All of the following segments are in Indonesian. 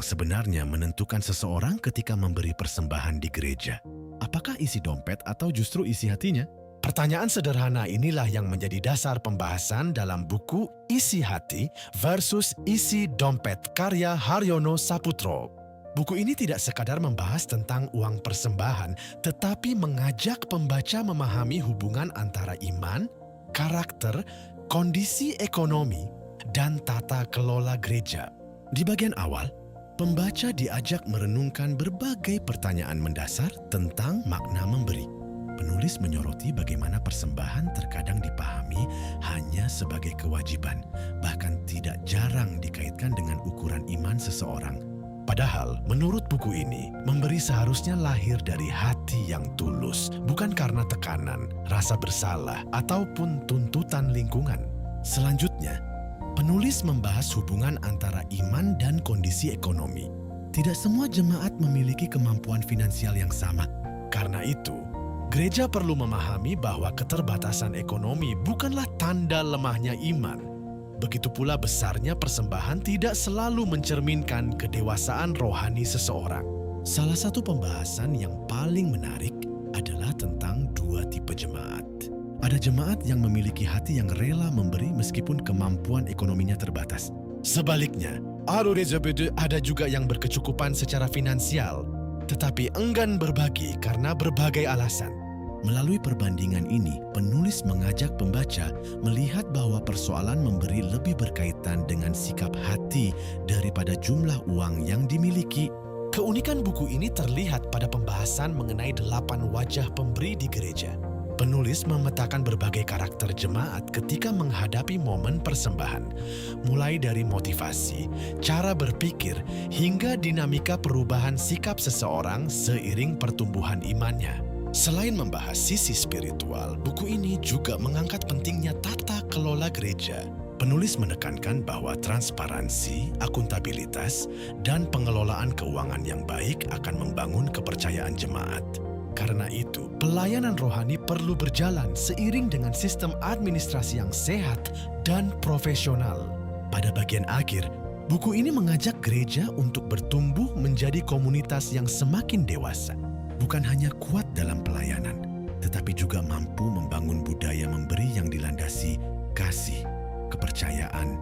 sebenarnya menentukan seseorang ketika memberi persembahan di gereja? Apakah isi dompet atau justru isi hatinya? Pertanyaan sederhana inilah yang menjadi dasar pembahasan dalam buku Isi Hati versus Isi Dompet karya Haryono Saputro. Buku ini tidak sekadar membahas tentang uang persembahan, tetapi mengajak pembaca memahami hubungan antara iman, karakter, kondisi ekonomi, dan tata kelola gereja. Di bagian awal, pembaca diajak merenungkan berbagai pertanyaan mendasar tentang makna memberi. Penulis menyoroti bagaimana persembahan terkadang dipahami hanya sebagai kewajiban, bahkan tidak jarang dikaitkan dengan ukuran iman seseorang. Padahal, menurut buku ini, memberi seharusnya lahir dari hati yang tulus, bukan karena tekanan, rasa bersalah, ataupun tuntutan lingkungan. Selanjutnya, penulis membahas hubungan antara iman dan kondisi ekonomi. Tidak semua jemaat memiliki kemampuan finansial yang sama. Karena itu, gereja perlu memahami bahwa keterbatasan ekonomi bukanlah tanda lemahnya iman. Begitu pula besarnya persembahan tidak selalu mencerminkan kedewasaan rohani seseorang. Salah satu pembahasan yang paling menarik adalah tentang dua tipe jemaat. Ada jemaat yang memiliki hati yang rela memberi meskipun kemampuan ekonominya terbatas. Sebaliknya, ada juga yang berkecukupan secara finansial, tetapi enggan berbagi karena berbagai alasan. Melalui perbandingan ini, penulis mengajak pembaca melihat bahwa persoalan memberi lebih berkaitan dengan sikap hati daripada jumlah uang yang dimiliki. Keunikan buku ini terlihat pada pembahasan mengenai 8 wajah pemberi di gereja. Penulis memetakan berbagai karakter jemaat ketika menghadapi momen persembahan, mulai dari motivasi, cara berpikir, hingga dinamika perubahan sikap seseorang seiring pertumbuhan imannya. Selain membahas sisi spiritual, buku ini juga mengangkat pentingnya tata kelola gereja. Penulis menekankan bahwa transparansi, akuntabilitas, dan pengelolaan keuangan yang baik akan membangun kepercayaan jemaat. Karena itu, pelayanan rohani perlu berjalan seiring dengan sistem administrasi yang sehat dan profesional. Pada bagian akhir, buku ini mengajak gereja untuk bertumbuh menjadi komunitas yang semakin dewasa. Bukan hanya kuat dalam pelayanan, tetapi juga mampu membangun budaya memberi yang dilandasi kasih, kepercayaan,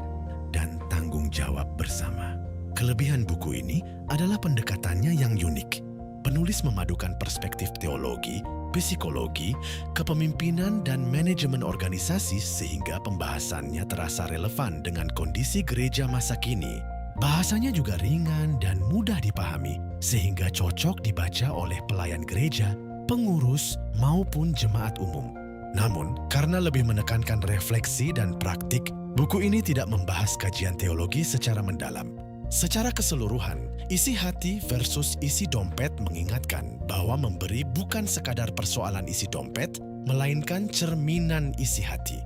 dan tanggung jawab bersama. Kelebihan buku ini adalah pendekatannya yang unik. Penulis memadukan perspektif teologi, psikologi, kepemimpinan, dan manajemen organisasi sehingga pembahasannya terasa relevan dengan kondisi gereja masa kini. Bahasanya juga ringan dan mudah dipahami, sehingga cocok dibaca oleh pelayan gereja, pengurus, maupun jemaat umum. Namun, karena lebih menekankan refleksi dan praktik, buku ini tidak membahas kajian teologi secara mendalam. Secara keseluruhan, isi hati versus isi dompet mengingatkan bahwa memberi bukan sekadar persoalan isi dompet, melainkan cerminan isi hati.